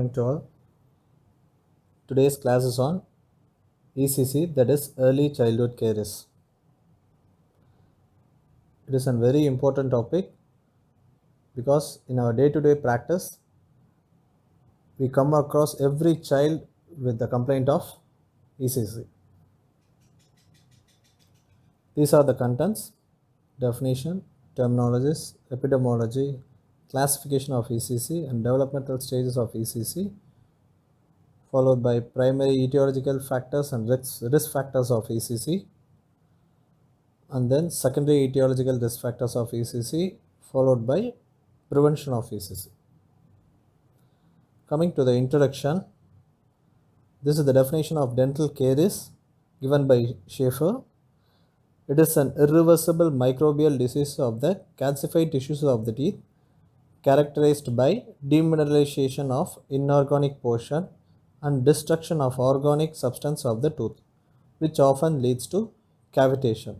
morning to all. Today's class is on ECC, that is Early Childhood Caries. It is a very important topic because in our day-to-day practice, we come across every child with the complaint of ECC. These are the contents: definition, terminologies, epidemiology, classification of ECC and developmental stages of ECC, followed by primary etiological factors and risk factors of ECC, and then secondary etiological risk factors of ECC, followed by prevention of ECC. Coming to the introduction, this is the definition of dental caries given by Schaefer. It is an irreversible microbial disease of the calcified tissues of the teeth characterized by demineralization of inorganic portion and destruction of organic substance of the tooth, which often leads to cavitation.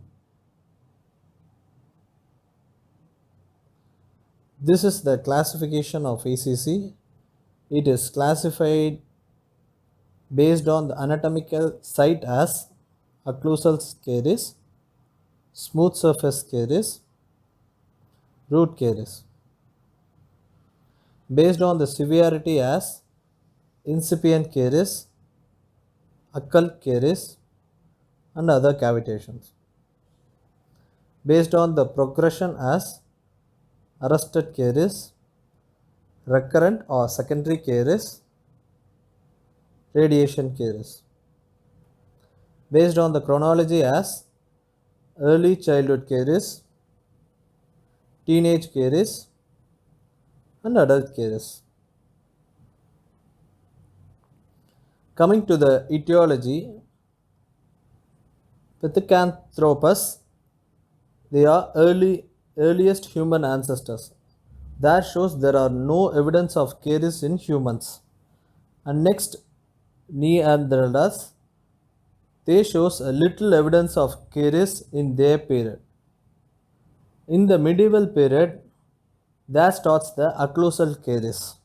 This is the classification of ECC. It is classified based on the anatomical site as occlusal caries, smooth surface caries, root caries. Based on the severity as incipient caries, occult caries, and other cavitations. Based on the progression as arrested caries, recurrent or secondary caries, radiation caries. Based on the chronology as early childhood caries, teenage caries, and adult caries. Coming to the etiology, Pithecanthropus, they are earliest human ancestors. That shows there are no evidence of caries in humans. And next, Neanderthals, they shows a little evidence of caries in their period. In the medieval period, that starts the occlusal caries.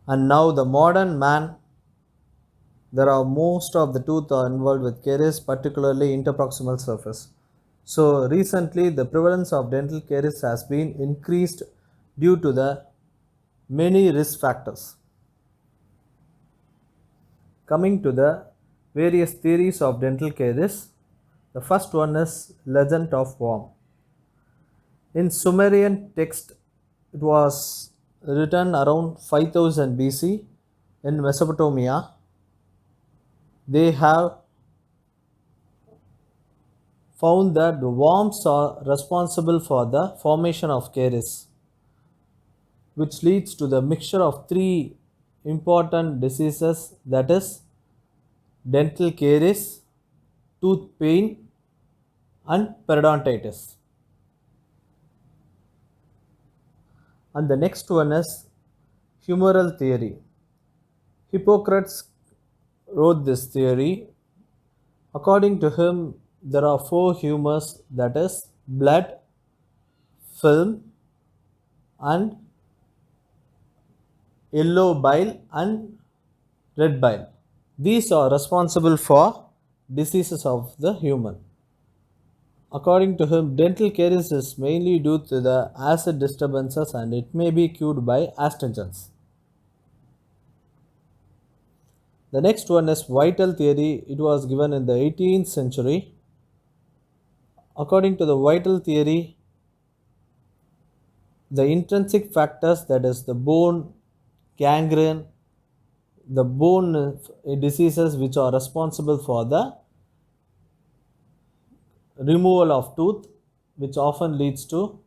And now the modern man, there are most of the tooth are involved with caries, particularly interproximal surface. So recently the prevalence of dental caries has been increased due to the many risk factors. Coming to the various theories of dental caries, the first one is legend of worm. In Sumerian text, it was written around 5000 BC in Mesopotamia. They have found that the worms are responsible for the formation of caries, which leads to the mixture of three important diseases, that is dental caries, tooth pain, and periodontitis. And the next one is humoral theory. Hippocrates wrote this theory. According to him, there are four humors, that is blood, film, and yellow bile and red bile. These are responsible for diseases of the human. According to him, dental caries is mainly due to the acid disturbances and it may be cured by astringents. The next one is vital theory. It was given in the 18th century. According to the vital theory, the intrinsic factors, that is the bone, gangrene, the bone diseases which are responsible for the removal of tooth, which often leads to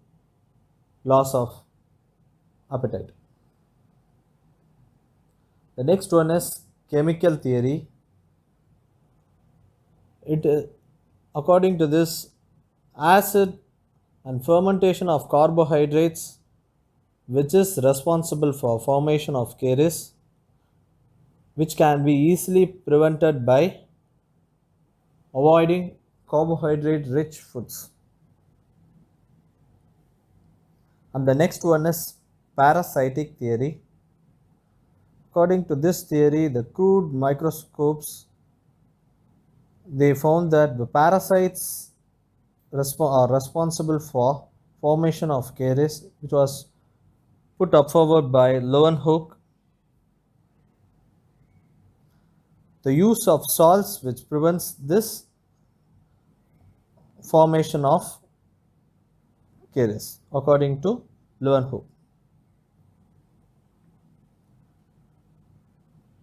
loss of appetite. The next one is chemical theory. According to this, acid and fermentation of carbohydrates, which is responsible for formation of caries, which can be easily prevented by avoiding carbohydrate rich foods. And the next one is parasitic theory. According to this theory, the crude microscopes, they found that the parasites are responsible for formation of caries, which was put up forward by Leeuwenhoek. The use of salts which prevents this formation of caries, according to Leeuwenhoek.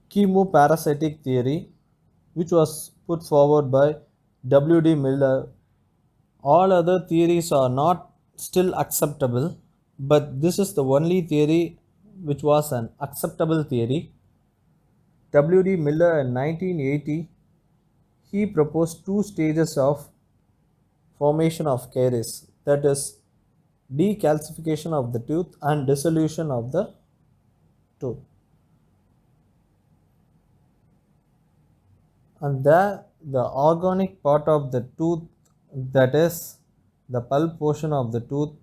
Chemoparasitic theory, which was put forward by W.D. Miller. All other theories are not still acceptable, but this is the only theory which was an acceptable theory. W.D. Miller in 1980, he proposed two stages of formation of caries, that is decalcification of the tooth and dissolution of the tooth. And there the organic part of the tooth, that is the pulp portion of the tooth,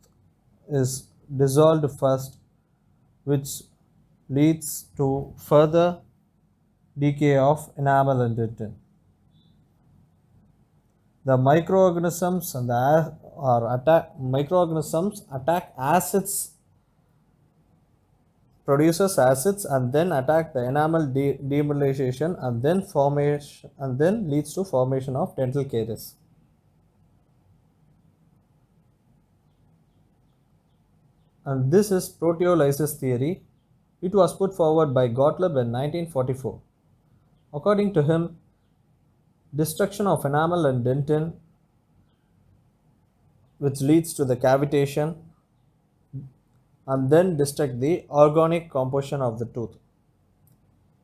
is dissolved first, which leads to further decay of enamel and dentin. The microorganisms and microorganisms attack acids, produces acids, and then attack the enamel demyelination, and then formation, and then leads to formation of dental caries. And this is proteolysis theory. It was put forward by Gottlieb in 1944. According to him, destruction of enamel and dentin, which leads to the cavitation, and then destruct the organic composition of the tooth.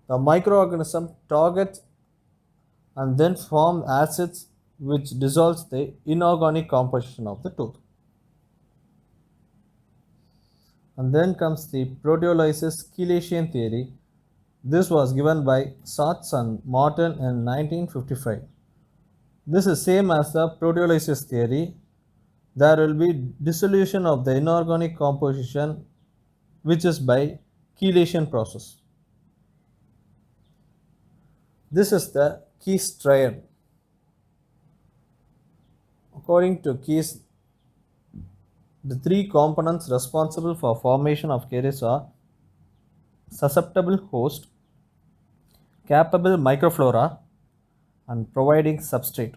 The microorganism targets and then form acids which dissolves the inorganic composition of the tooth. And then comes the proteolysis chelation theory. This was given by Schatz and Martin in 1955. This is same as the proteolysis theory. There will be dissolution of the inorganic composition, which is by chelation process. This is the Keys triad. According to Keys, the three components responsible for formation of caries are susceptible host, capable microflora, and providing substrate.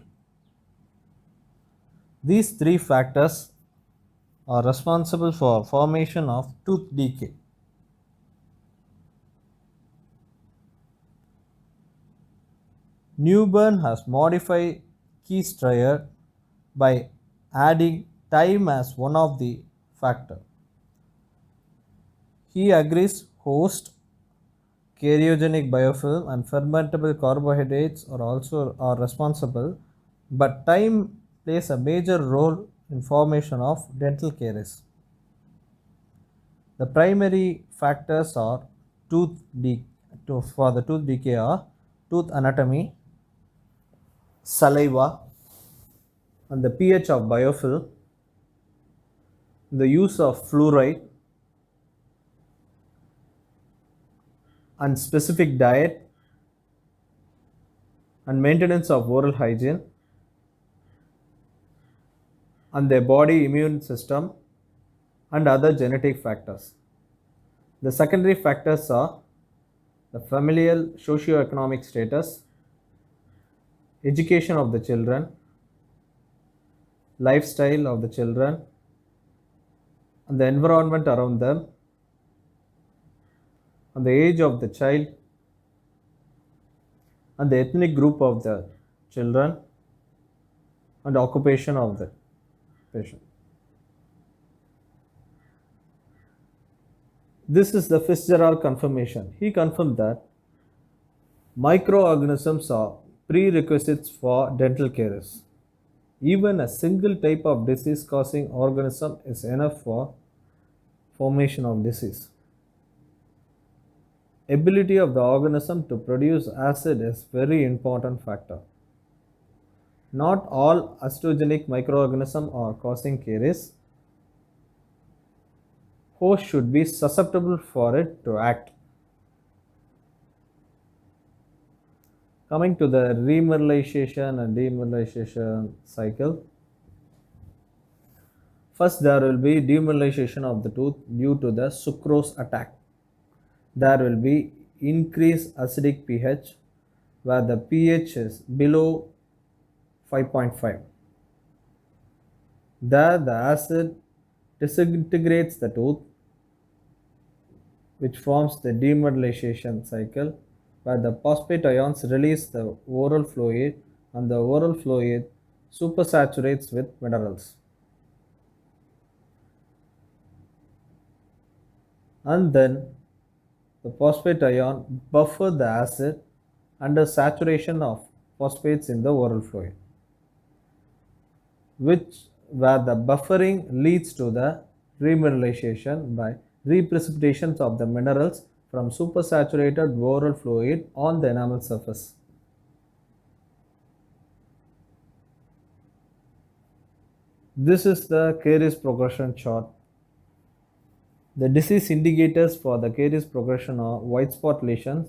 These three factors are responsible for formation of tooth decay. Newburn has modified Keys triad by adding time as one of the factor. He agrees host, karyogenic biofilm, and fermentable carbohydrates are responsible, but time plays a major role in formation of dental caries. The primary factors are for the tooth decay are tooth anatomy, saliva, and the pH of biofilm, the use of fluoride, and specific diet, and maintenance of oral hygiene, and their body immune system, and other genetic factors. The secondary factors are the familial socio-economic status, education of the children, lifestyle of the children, and the environment around them, and the age of the child, and the ethnic group of the children, and occupation of the patient. This is the Fitzgerald confirmation. He confirmed that microorganisms are prerequisites for dental caries. Even a single type of disease causing organism is enough for formation of disease. Ability of the organism to produce acid is very important factor. Not all osteogenic microorganisms are causing caries. Host should be susceptible for it to act. Coming to the remineralization and demineralization cycle. First, there will be demineralization of the tooth due to the sucrose attack. There will be increased acidic pH where the pH is below 5.5. There, the acid disintegrates the tooth, which forms the demineralization cycle, where the phosphate ions release the oral fluid and the oral fluid supersaturates with minerals. And then the phosphate ion buffer the acid under saturation of phosphates in the oral fluid, which where the buffering leads to the remineralization by reprecipitation of the minerals from supersaturated oral fluid on the enamel surface. This is the caries progression chart. The disease indicators for the caries progression are white spot lesions,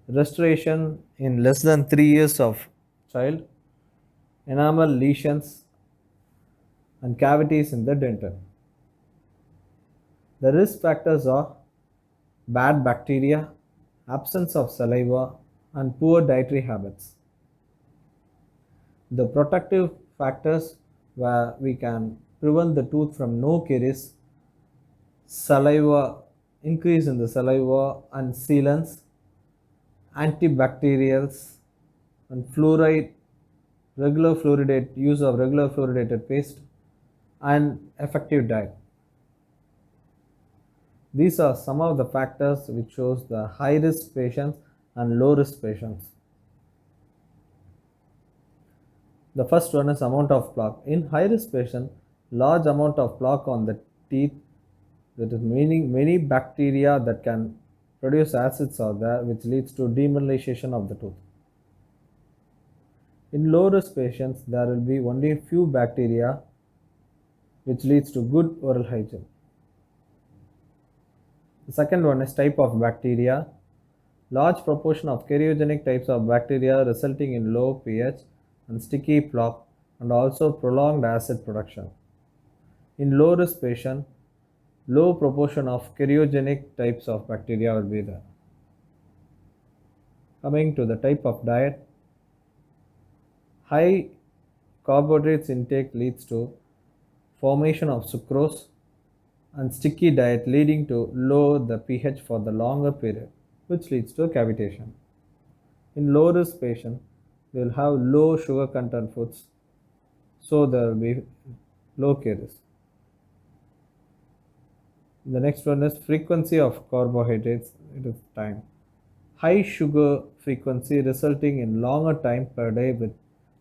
restoration in less than 3 years of child, enamel lesions, and cavities in the dentin. The risk factors are bad bacteria, absence of saliva, and poor dietary habits. The protective factors where we can prevent the tooth from no caries, saliva, increase in the saliva and sealants, antibacterials, and fluoride, use of regular fluoridated paste, and effective diet. These are some of the factors which shows the high risk patients and low risk patients. The first one is amount of plaque. In high risk patient, large amount of plaque on the teeth, that is meaning many bacteria that can produce acids are there, which leads to demineralization of the tooth. In low risk patients, there will be only few bacteria, which leads to good oral hygiene. The second one is type of bacteria. Large proportion of karyogenic types of bacteria resulting in low pH and sticky plaque and also prolonged acid production. In low risk patient, low proportion of karyogenic types of bacteria will be there. Coming to the type of diet, high carbohydrates intake leads to formation of sucrose and sticky diet leading to low the pH for the longer period, which leads to cavitation. In low risk patient, they will have low sugar content foods, so there will be low caries. The next one is frequency of carbohydrates, it is time. High sugar frequency resulting in longer time per day with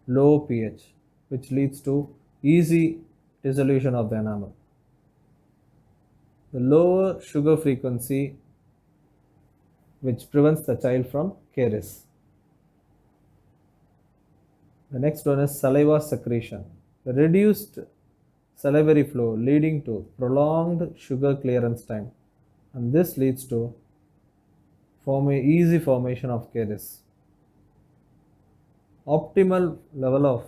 low pH, which leads to easy dissolution of the enamel. The lower sugar frequency, which prevents the child from caries. The next one is saliva secretion. The reduced salivary flow leading to prolonged sugar clearance time, and this leads to easy formation of caries. Optimal level of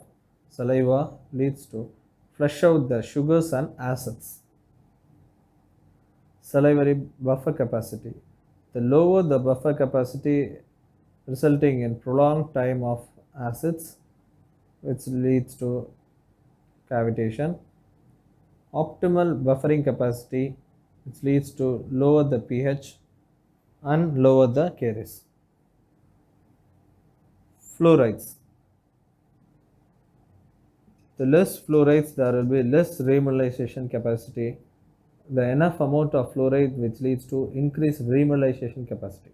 saliva leads to flush out the sugars and acids. Salivary buffer capacity. The lower the buffer capacity resulting in prolonged time of acids, which leads to cavitation. Optimal buffering capacity, which leads to lower the pH and lower the caries. Fluorides. The less fluorides, there will be less remineralization capacity. The enough amount of fluoride which leads to increased remineralization capacity.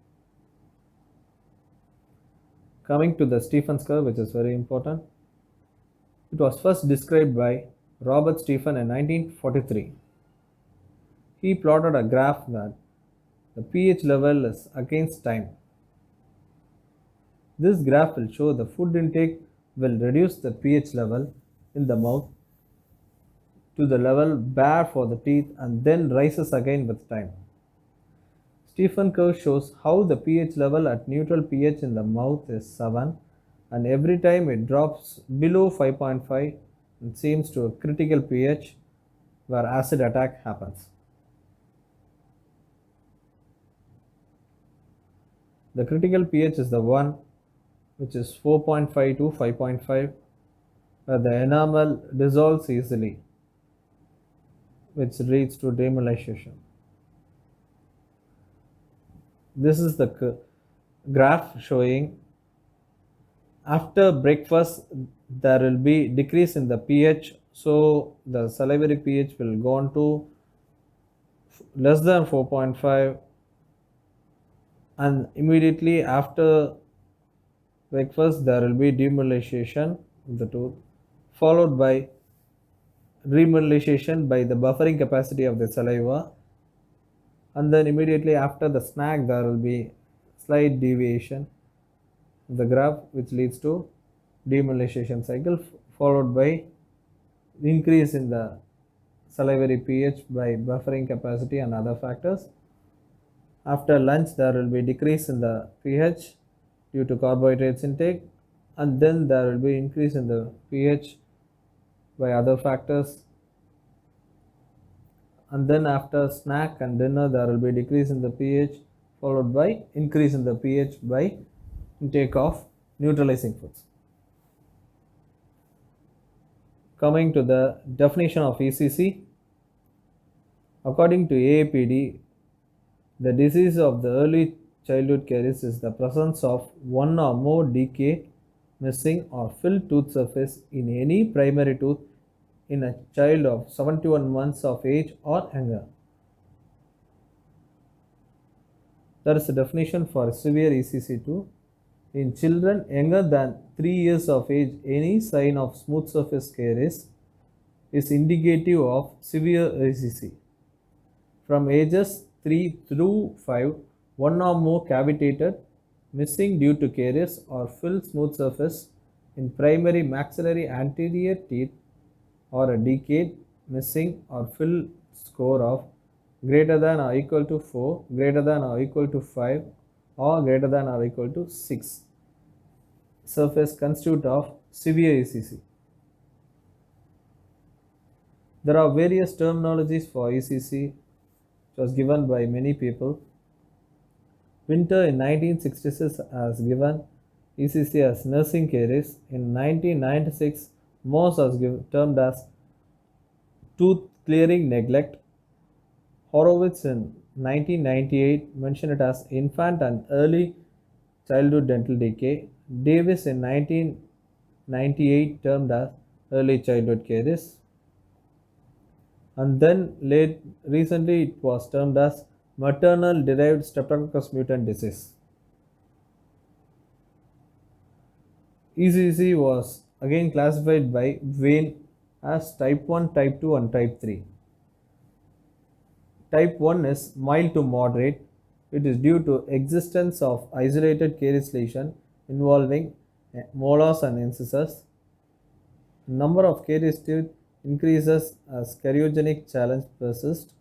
Coming to the Stephens curve, which is very important. It was first described by Robert Stephen in 1943. He plotted a graph that the pH level is against time. This graph will show the food intake will reduce the pH level in the mouth to the level bare for the teeth and then rises again with time. Stephen curve shows how the pH level at neutral pH in the mouth is 7, and every time it drops below 5.5 it seems to a critical pH where acid attack happens. The critical pH is the one which is 4.5 to 5.5, where the enamel dissolves easily, which leads to demyelination. This is the graph showing after breakfast there will be decrease in the pH, so the salivary pH will go on to less than 4.5, and immediately after breakfast there will be demyelination of the tooth, followed by remyelination by the buffering capacity of the saliva, and then immediately after the snack there will be slight deviation of the graph which leads to demyelination cycle, followed by increase in the salivary pH by buffering capacity and other factors. After lunch there will be decrease in the pH due to carbohydrates intake, and then there will be increase in the pH by other factors, and then after snack and dinner there will be decrease in the pH followed by increase in the pH by intake of neutralizing foods. Coming to the definition of ECC, according to AAPD, the disease of the early childhood caries is the presence of one or more decayed, missing or filled tooth surface in any primary tooth in a child of 71 months of age or younger. There is a definition for severe ECC2. In children younger than 3 years of age, any sign of smooth surface caries is indicative of severe ECC. From ages 3 through 5, one or more cavitated, missing due to caries or filled smooth surface in primary maxillary anterior teeth, or a decayed, missing or filled score of greater than or equal to 4, greater than or equal to 5, or greater than or equal to 6 surface constitute of severe ECC. There are various terminologies for ECC which was given by many people. Winter in 1966 has given ECC as nursing caries. In 1996, Morse was termed as tooth clearing neglect. Horowitz in 1998 mentioned it as infant and early childhood dental decay. Davis in 1998 termed as early childhood caries. And then recently it was termed as maternal derived streptococcus mutant disease. ECC was again classified by Wayne as type 1, type 2 and type 3. Type 1 is mild to moderate. It is due to existence of isolated caries lesion involving molars and incisors. Number of caries teeth increases as cariogenic challenge persists.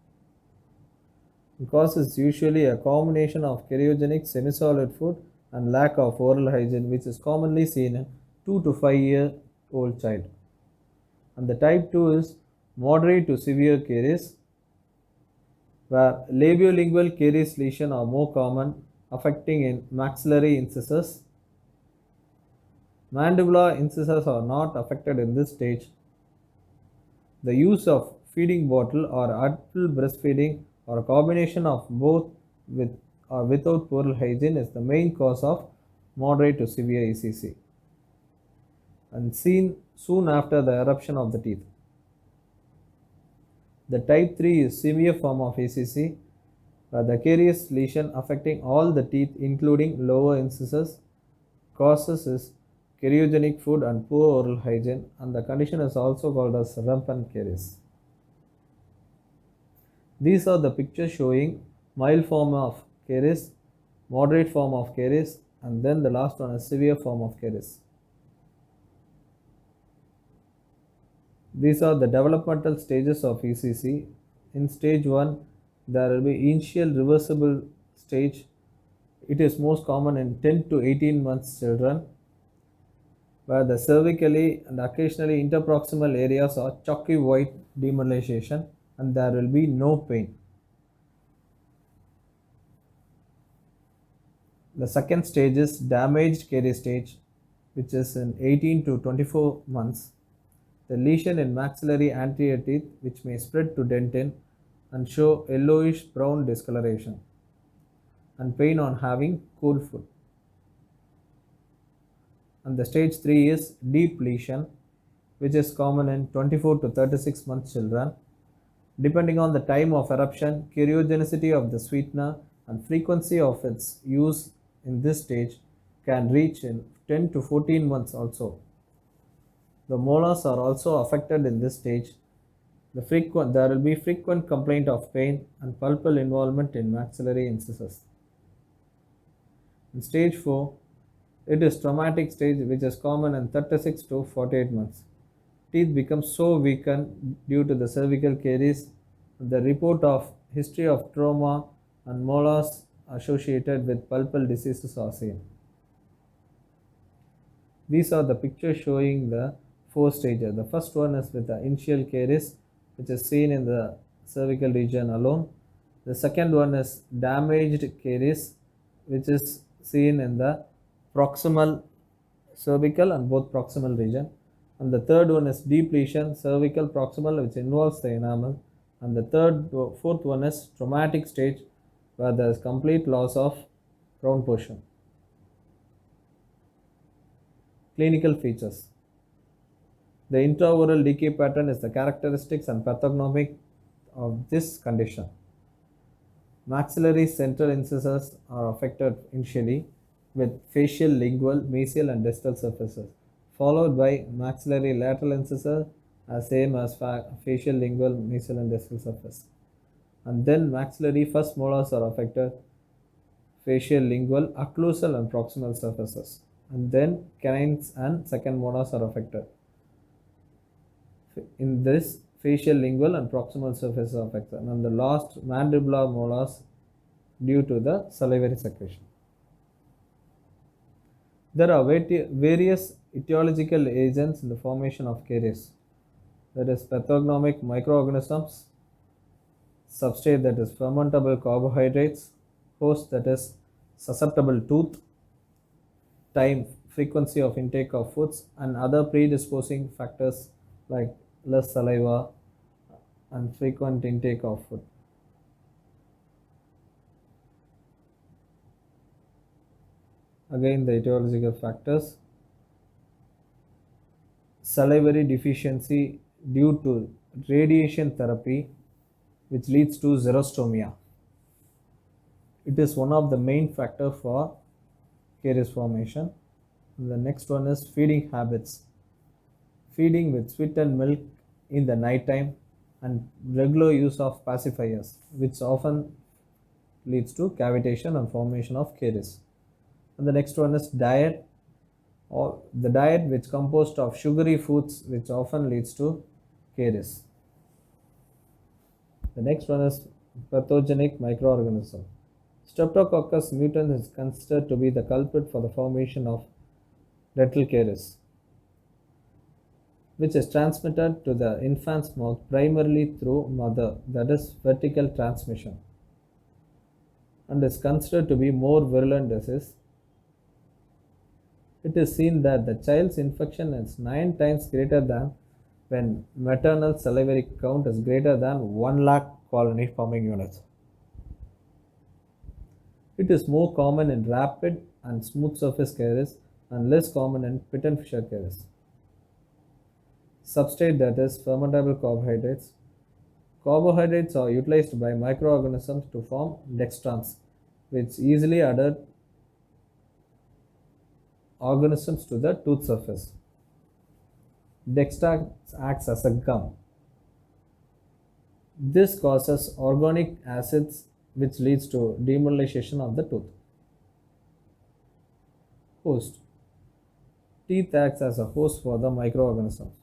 The cause is usually a combination of cariogenic semi-solid food and lack of oral hygiene, which is commonly seen in 2 to 5 year old child. And the type 2 is moderate to severe caries, where labiolingual caries lesion are more common, affecting in maxillary incisors. Mandibular incisors are not affected in this stage. The use of feeding bottle or adult breastfeeding or a combination of both with or without oral hygiene is the main cause of moderate to severe ECC, and seen soon after the eruption of the teeth. The type 3 is severe form of ECC, where the carious lesion affecting all the teeth including lower incisors. Causes is cariogenic food and poor oral hygiene, and the condition is also called as rampant caries. These are the pictures showing mild form of caries, moderate form of caries, and then the last one is severe form of caries. These are the developmental stages of ECC. In stage 1, there will be initial reversible stage. It is most common in 10 to 18 months children, where the cervically and occasionally interproximal areas are chalky white demyelination and there will be no pain. The second stage is damaged caries stage, which is in 18 to 24 months. The lesion in maxillary anterior teeth which may spread to dentin and show yellowish brown discoloration and pain on having cool food. And the stage 3 is deep lesion, which is common in 24 to 36 months children. Depending on the time of eruption, karyogenicity of the sweetener and frequency of its use in this stage can reach in 10 to 14 months also. The molars are also affected in this stage. There will be frequent complaint of pain and pulpal involvement in maxillary incisors. In stage 4, it is traumatic stage which is common in 36 to 48 months. Teeth become so weakened due to the cervical caries. The report of history of trauma and molars associated with pulpal diseases are seen. These are the pictures showing the 4 stages. The first one is with the initial caries, which is seen in the cervical region alone. The second one is damaged caries, which is seen in the proximal cervical and both proximal region. And the third one is deep lesion, cervical proximal, which involves the enamel. And the fourth one is traumatic stage, where there is complete loss of crown portion. Clinical features. The intraoral decay pattern is the characteristics and pathognomic of this condition. Maxillary central incisors are affected initially with facial, lingual, mesial and distal surfaces, followed by maxillary lateral incisor as same as facial, lingual, mesial and distal surface. And then maxillary first molars are affected, facial, lingual, occlusal and proximal surfaces. And then canines and second molars are affected. In this, facial, lingual and proximal surfaces are affected. And the last, mandibular molars due to the salivary secretion. There are various etiological agents in the formation of caries. There is pathognomic microorganisms, substrate that is fermentable carbohydrates, host that is susceptible tooth, time, frequency of intake of foods, and other predisposing factors like less saliva and frequent intake of food. Again, the etiological factors: salivary deficiency due to radiation therapy, which leads to xerostomia. It is one of the main factors for caries formation. And the next one is feeding habits. Feeding with sweetened milk in the night time and regular use of pacifiers, which often leads to cavitation and formation of caries. And the next one is diet, or the diet which composed of sugary foods, which often leads to caries. The next one is pathogenic microorganism. Streptococcus mutans is considered to be the culprit for the formation of dental caries, which is transmitted to the infant's mouth primarily through mother, that is vertical transmission, and is considered to be more virulent disease. It is seen that the child's infection is 9 times greater than when maternal salivary count is greater than 1 lakh colony forming units. It is more common in rapid and smooth surface caries and less common in pit and fissure caries. Substrate that is fermentable carbohydrates. Carbohydrates are utilized by microorganisms to form dextrans, which easily adhere organisms to the tooth surface. Dextrans acts as a gum. This causes organic acids, which leads to demyelination of the tooth. Host. Teeth acts as a host for the microorganisms.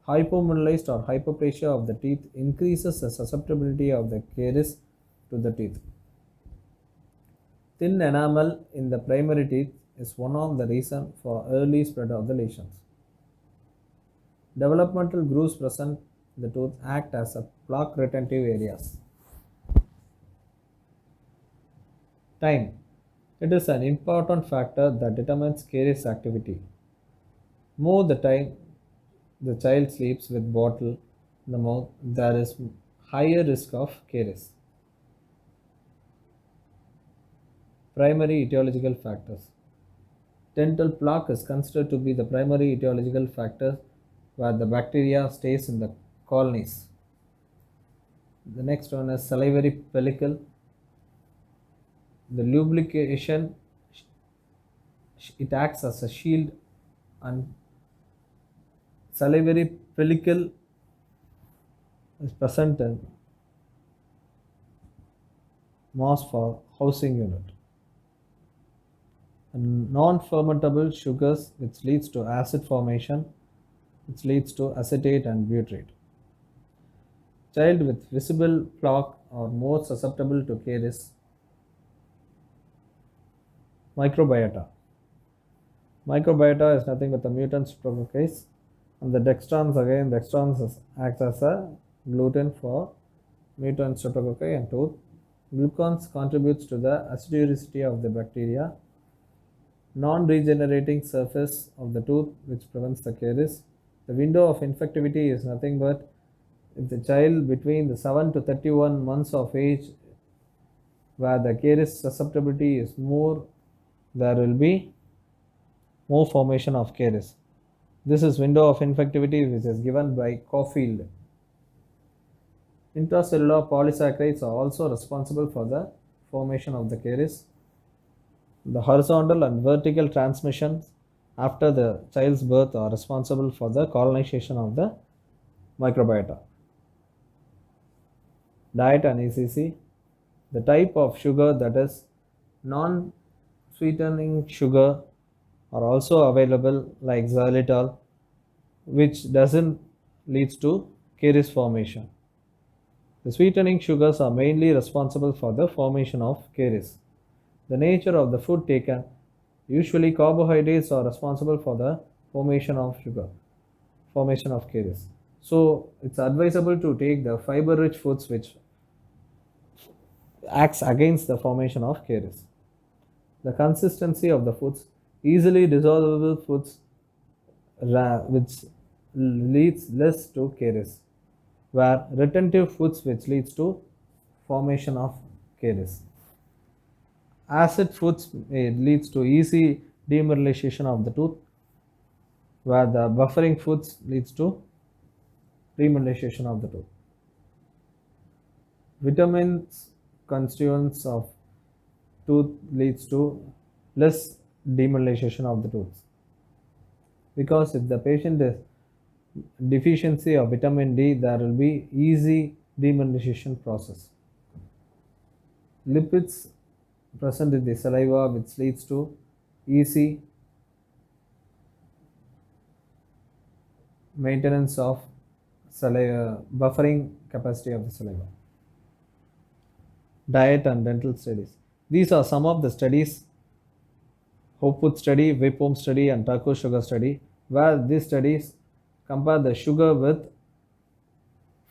Hypomineralized or hyperplasia of the teeth increases the susceptibility of the caries to the teeth. Thin enamel in the primary teeth is one of the reasons for early spread of the lesions. Developmental grooves present in the tooth act as a plaque retentive areas. Time. It is an important factor that determines caries activity. More the time the child sleeps with bottle in the mouth, there is higher risk of caries. Primary etiological factors. Dental plaque is considered to be the primary etiological factor where the bacteria stays in the colonies. The next one is salivary pellicle. The lubrication, it acts as a shield, and salivary pellicle is present in mass for housing unit. And non-fermentable sugars, which leads to acid formation, which leads to acetate and butyrate. Child with visible plaque are more susceptible to caries. Microbiota. Microbiota is nothing but the mutant streptococcus, and the dextrans acts as a gluten for mutant streptococci and tooth. Glucans contributes to the acidicity of the bacteria. Non-regenerating surface of the tooth which prevents the caries. The window of infectivity is nothing but if the child between the 7 to 31 months of age where the caries susceptibility is more, there will be more formation of caries. This is window of infectivity which is given by Caulfield. Intracellular polysaccharides are also responsible for the formation of the caries. The horizontal and vertical transmissions after the child's birth are responsible for the colonization of the microbiota. Diet and ECC. The type of sugar, that is non-sweetening sugar, are also available like xylitol, which doesn't leads to caries formation. The sweetening sugars are mainly responsible for the formation of caries. The nature of the food taken, usually carbohydrates are responsible for the formation of caries. So it's advisable to take the fiber-rich foods which acts against the formation of caries. The consistency of the foods, easily dissolvable foods which leads less to caries, where retentive foods which leads to formation of caries. Acid foods leads to easy demineralization of the tooth, where the buffering foods leads to remineralization of the tooth. Vitamins constituents of tooth leads to less demineralization of the tooth, because if the patient is deficiency of vitamin D, there will be easy demineralization process. Lipids present in the saliva which leads to easy maintenance of saliva, buffering capacity of the saliva. Diet and dental studies. These are some of the studies: Hopwood study, Whiphome study, and Turco sugar study, where these studies compare the sugar with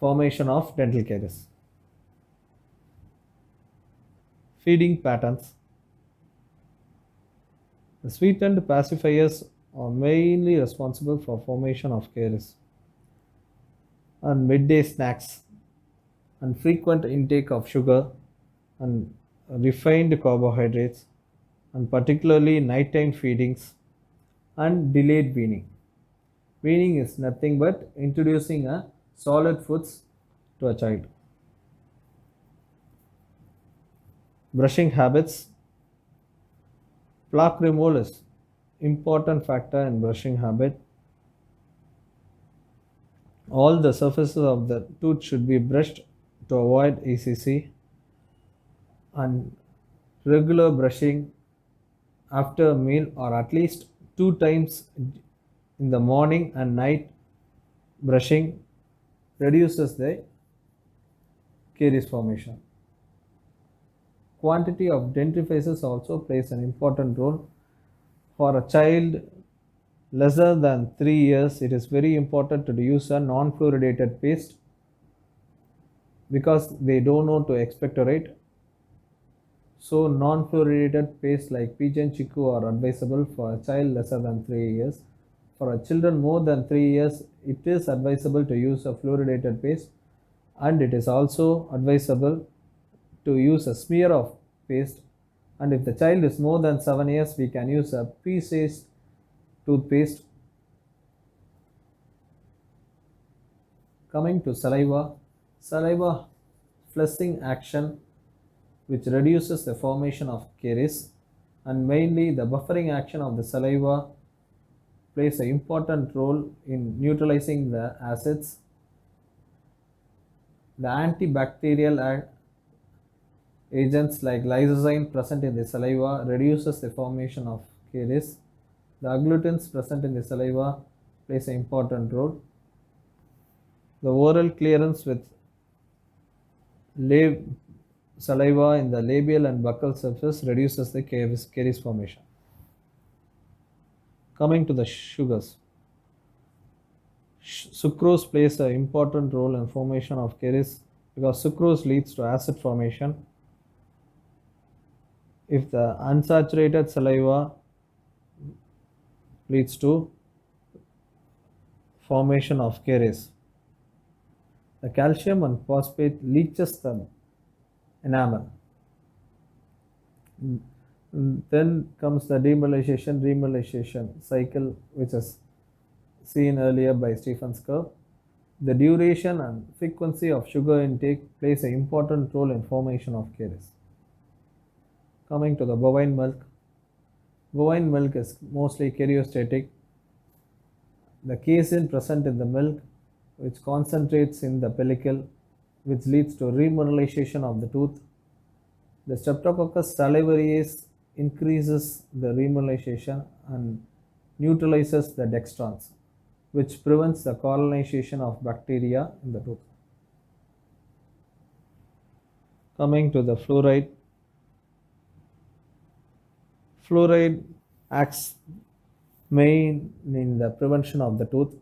formation of dental caries. Feeding patterns. The sweetened pacifiers are mainly responsible for formation of caries. And midday snacks and frequent intake of sugar and refined carbohydrates, and particularly nighttime feedings and delayed weaning. Weaning is nothing but introducing a solid foods to a child. Brushing habits. Plaque removal is important factor in brushing habit. All the surfaces of the tooth should be brushed to avoid ECC, and regular brushing after a meal or at least 2 times in the morning and night brushing reduces the caries formation. quantity of dentifrices also plays an important role. For a child lesser than 3 years, it is very important to use a non-fluoridated paste because they don't know to expectorate. So non-fluoridated paste like peach and chiku are advisable for a child lesser than 3 years. For a children more than 3 years, it is advisable to use a fluoridated paste, and it is also advisable to use a smear of paste. And if the child is more than 7 years, we can use a pea-based toothpaste. Coming to saliva flushing action which reduces the formation of caries, and mainly the buffering action of the saliva plays an important role in neutralizing the acids. The antibacterial agents like lysozyme present in the saliva reduces the formation of caries. The agglutins present in the saliva plays an important role. The oral clearance with saliva in the labial and buccal surface reduces the caries formation. Coming to the sugars, sucrose plays an important role in formation of caries because sucrose leads to acid formation. If the unsaturated saliva leads to formation of caries. The calcium and phosphate leaches the enamel. Then comes the remyelination cycle, which is seen earlier by Stephen's curve. The duration and frequency of sugar intake plays an important role in formation of caries. Coming to the bovine milk. Bovine milk is mostly karyostatic. The casein present in the milk, which concentrates in the pellicle, which leads to remineralization of the tooth. The Streptococcus salivarius increases the remineralization and neutralizes the dextrans, which prevents the colonization of bacteria in the tooth. Coming to the fluoride. Fluoride acts main in the prevention of the tooth.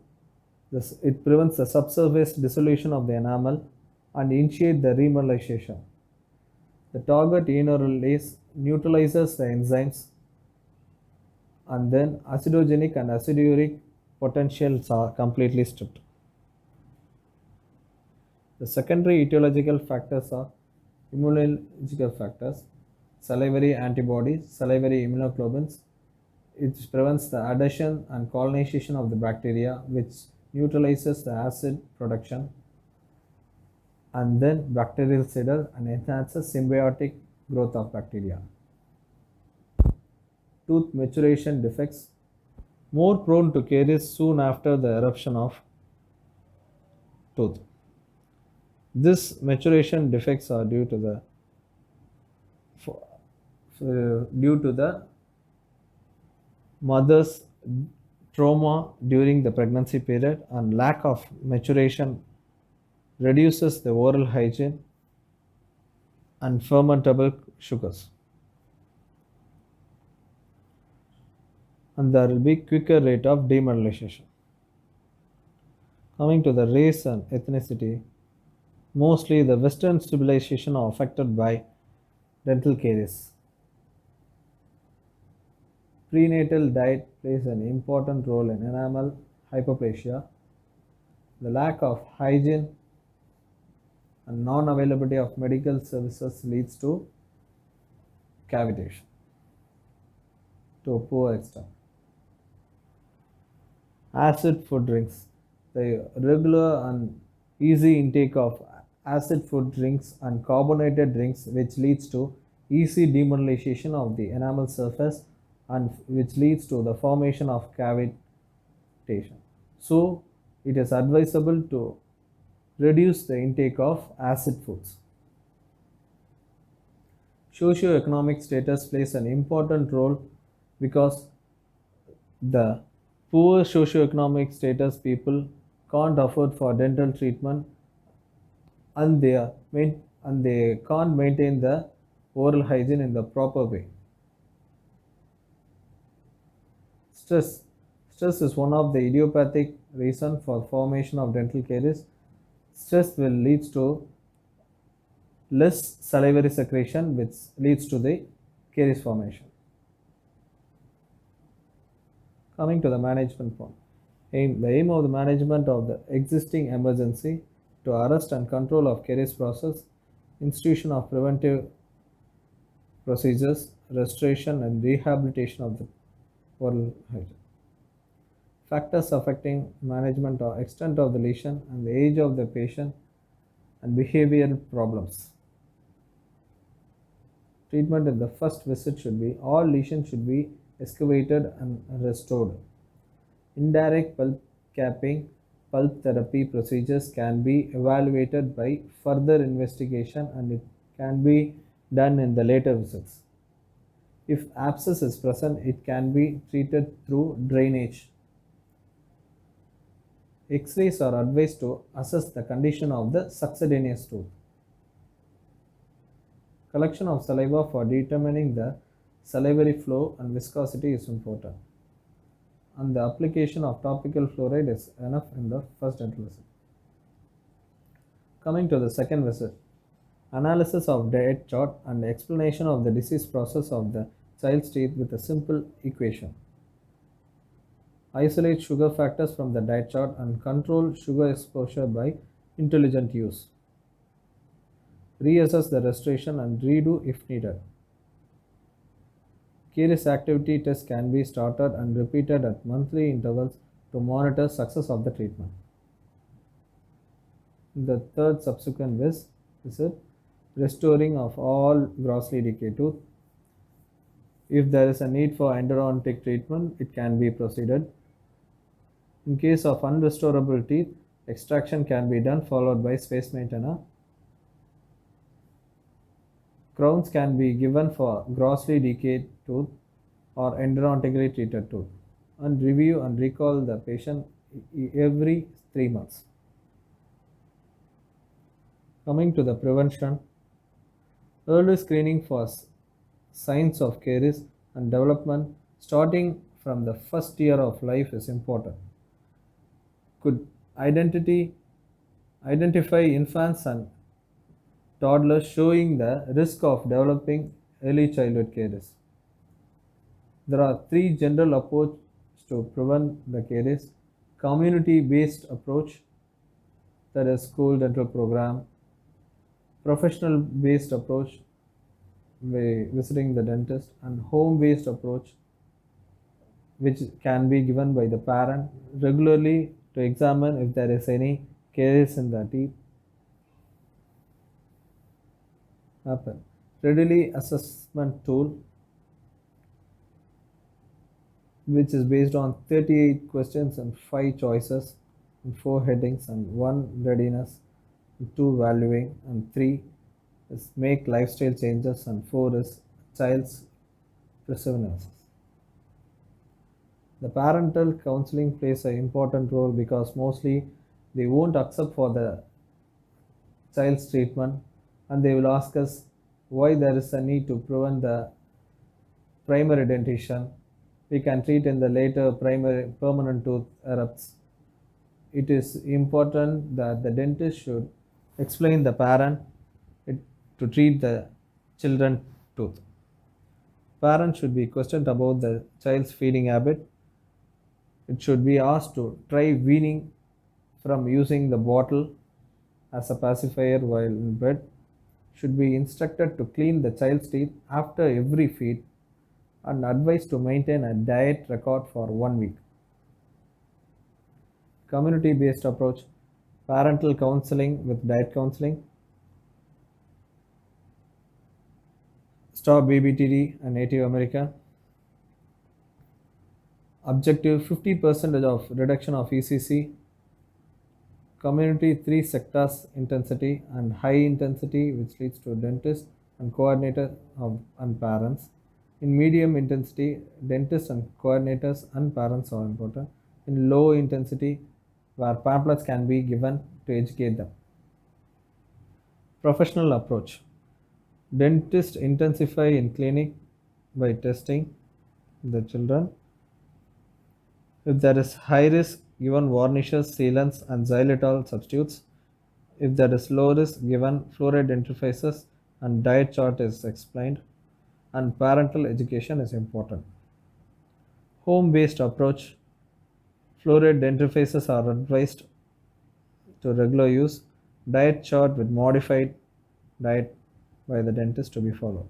It prevents the subsurface dissolution of the enamel and initiates the remineralization. The target enolase neutralizes the enzymes, and then acidogenic and acidiuric potentials are completely stripped. The secondary etiological factors are immunological factors, salivary antibodies, salivary immunoglobulins. It prevents the adhesion and colonization of the bacteria, which neutralizes the acid production, and then bacterial cider and enhances symbiotic growth of bacteria. Tooth maturation defects, more prone to caries soon after the eruption of tooth. This maturation defects are due to the mother's trauma during the pregnancy period, and lack of maturation reduces the oral hygiene and fermentable sugars. And there will be quicker rate of demineralization. Coming to the race and ethnicity, mostly the Western civilization are affected by dental caries. Prenatal diet plays an important role in enamel hyperplasia. The lack of hygiene and non-availability of medical services leads to cavitation to a poor extent. Acid food drinks. The regular and easy intake of acid food drinks and carbonated drinks, which leads to easy demineralization of the enamel surface and which leads to the formation of cavitation. So it is advisable to reduce the intake of acid foods. Socioeconomic status plays an important role because the poor socioeconomic status people can't afford for dental treatment, and they can't maintain the oral hygiene in the proper way. Stress. Stress is one of the idiopathic reason for formation of dental caries. Stress will lead to less salivary secretion, which leads to the caries formation. Coming to the management point. The aim of the management of the existing emergency to arrest and control of caries process, institution of preventive procedures, restoration and rehabilitation of the oral hygiene. Factors affecting management are extent of the lesion and the age of the patient and behavioral problems. Treatment in the first visit should be all lesions should be excavated and restored. Indirect pulp capping, pulp therapy procedures can be evaluated by further investigation and it can be done in the later visits. If abscess is present, it can be treated through drainage. X-rays are advised to assess the condition of the succedaneous tooth. Collection of saliva for determining the salivary flow and viscosity is important. And the application of topical fluoride is enough in the first dental visit. Coming to the second visit, analysis of diet chart and explanation of the disease process of the child's teeth with a simple equation. Isolate sugar factors from the diet chart and control sugar exposure by intelligent use. Reassess the restoration and redo if needed. Caries activity tests can be started and repeated at monthly intervals to monitor success of the treatment. The third subsequent visit, restoring of all grossly decayed tooth. If there is a need for endodontic treatment, it can be proceeded. In case of unrestorable teeth, extraction can be done followed by space maintenance. Crowns can be given for grossly decayed tooth or endodontically treated tooth, and review and recall the patient every 3 months. Coming to the prevention, early screening for signs of caries and development starting from the first year of life is important. Could identify infants and toddlers showing the risk of developing early childhood caries. There are 3 general approaches to prevent the caries. Community-based approach, that is school dental program. Professional-based approach, by visiting the dentist, and home-based approach, which can be given by the parent regularly to examine if there is any caries in the teeth. Readily assessment tool, which is based on 38 questions and 5 choices and 4 headings and 1 readiness, and 2 valuing, and 3 is make lifestyle changes, and 4 is child's perseverance. The parental counseling plays an important role because mostly they won't accept for the child's treatment and they will ask us why there is a need to prevent the primary dentition. We can treat in the later primary permanent tooth erupts. It is important that the dentist should explain the parent to treat the children tooth. Parents should be questioned about the child's feeding habit. It should be asked to try weaning from using the bottle as a pacifier while in bed. Should be instructed to clean the child's teeth after every feed and advised to maintain a diet record for 1 week. Community-based approach, parental counseling with diet counseling. Stop BBTD and Native American. Objective 50% of reduction of ECC. Community 3 sectors intensity and high intensity, which leads to dentist and coordinator and parents. In medium intensity, dentists and coordinators and parents are important. In low intensity, where pamphlets can be given to educate them. Professional approach. Dentists intensify in clinic by testing the children. If there is high risk, given varnishes, sealants, and xylitol substitutes. If there is low risk, given fluoride interfaces and diet chart is explained, and parental education is important. Home-based approach, fluoride interfaces are advised to regular use, diet chart with modified diet by the dentist to be followed.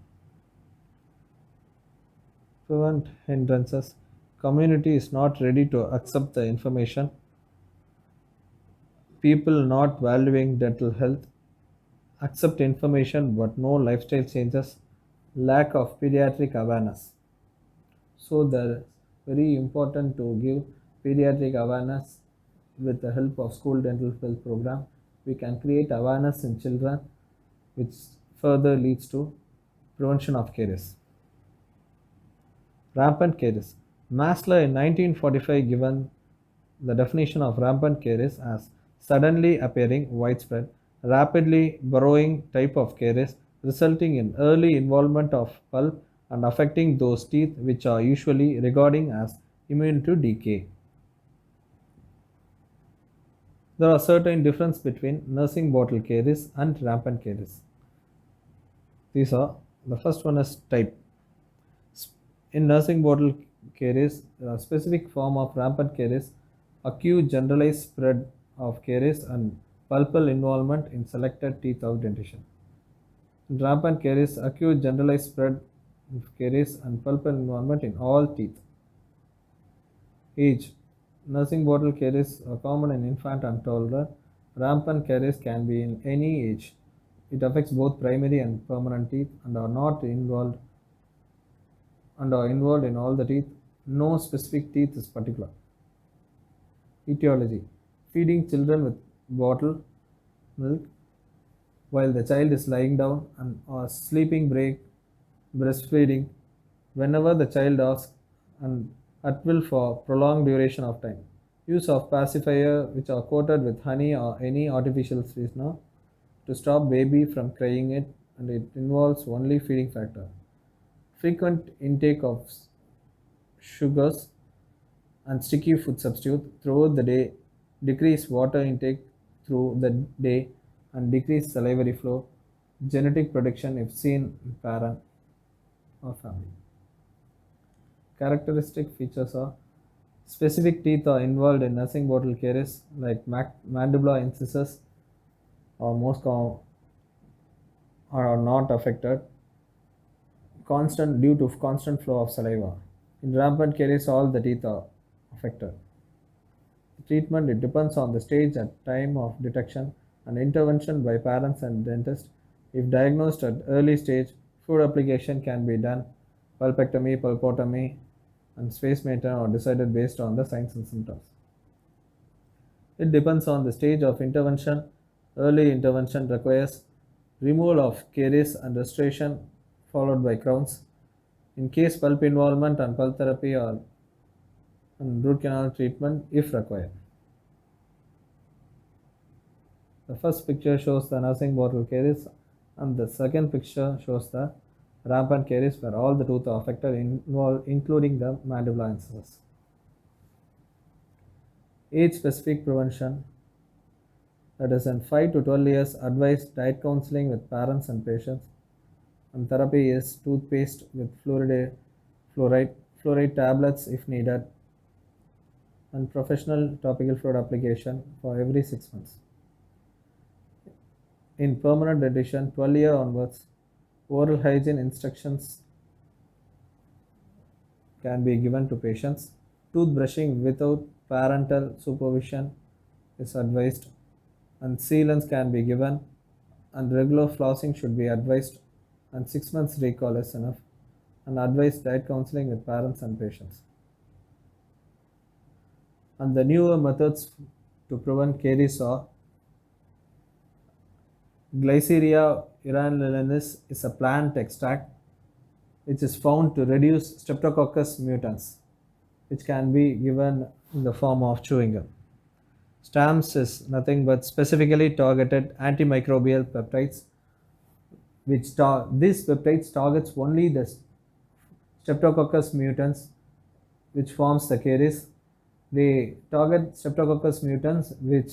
Prevent hindrances. Community is not ready to accept the information. People not valuing dental health. Accept information but no lifestyle changes. Lack of pediatric awareness. So there is very important to give pediatric awareness with the help of school dental health program. We can create awareness in children which further leads to prevention of caries. Rampant caries. Maslow in 1945 given the definition of rampant caries as suddenly appearing, widespread, rapidly burrowing type of caries resulting in early involvement of pulp and affecting those teeth which are usually regarded as immune to decay. There are certain differences between nursing bottle caries and rampant caries. These are the first one is type. In nursing bottle caries, a specific form of rampant caries, acute generalized spread of caries and pulpal involvement in selected teeth of dentition. In rampant caries, acute generalized spread of caries and pulpal involvement in all teeth. Age. Nursing bottle caries are common in infant and toddler. Rampant caries can be in any age. It affects both primary and permanent teeth and are involved in all the teeth. No specific teeth is particular. Etiology. Feeding children with bottle milk while the child is lying down and or sleeping break, breastfeeding, whenever the child asks and at will for prolonged duration of time. Use of pacifier which are coated with honey or any artificial sweetener to stop baby from crying it and it involves only feeding factor. Frequent intake of sugars and sticky food substitute throughout the day, decrease water intake through the day and decrease salivary flow, genetic prediction if seen in parent or family. Characteristic features are specific teeth are involved in nursing bottle caries like mandibular incisors or are not affected constant due to constant flow of saliva. In rampant caries, all the teeth are affected. Treatment it depends on the stage and time of detection and intervention by parents and dentist. If diagnosed at early stage, fluid application can be done. Pulpectomy, pulpotomy, and space maintenance are decided based on the signs and symptoms. It depends on the stage of intervention. Early intervention requires removal of caries and restoration followed by crowns. In case pulp involvement and pulp therapy or and root canal treatment if required. The first picture shows the nursing bottle caries and the second picture shows the rampant caries where all the teeth are affected including the mandibular incisors. Age specific prevention, that is in 5 to 12 years, advised diet counseling with parents and patients, and therapy is toothpaste with fluoride tablets if needed, and professional topical fluid application for every 6 months. In permanent dentition, 12-year onwards, oral hygiene instructions can be given to patients. Toothbrushing without parental supervision is advised, and sealants can be given, and regular flossing should be advised, and 6 months recall is enough, and advised diet counseling with parents and patients. And the newer methods to prevent caries are Glyceria uranolensis is a plant extract which is found to reduce Streptococcus mutans, which can be given in the form of chewing gum. STAMPs is nothing but specifically targeted antimicrobial peptides This peptides targets only the Streptococcus mutans, which forms the caries. They target Streptococcus mutans, which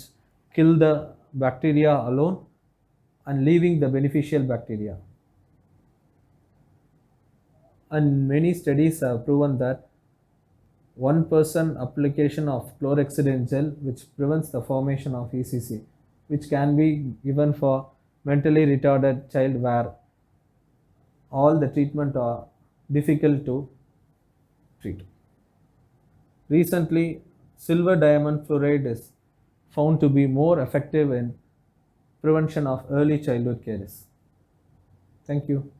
kill the bacteria alone and leaving the beneficial bacteria. And many studies have proven that 1% application of chlorhexidine gel, which prevents the formation of ECC, which can be given for mentally retarded child where all the treatment are difficult to treat. Recently, silver diamond fluoride is found to be more effective in prevention of early childhood caries. Thank you.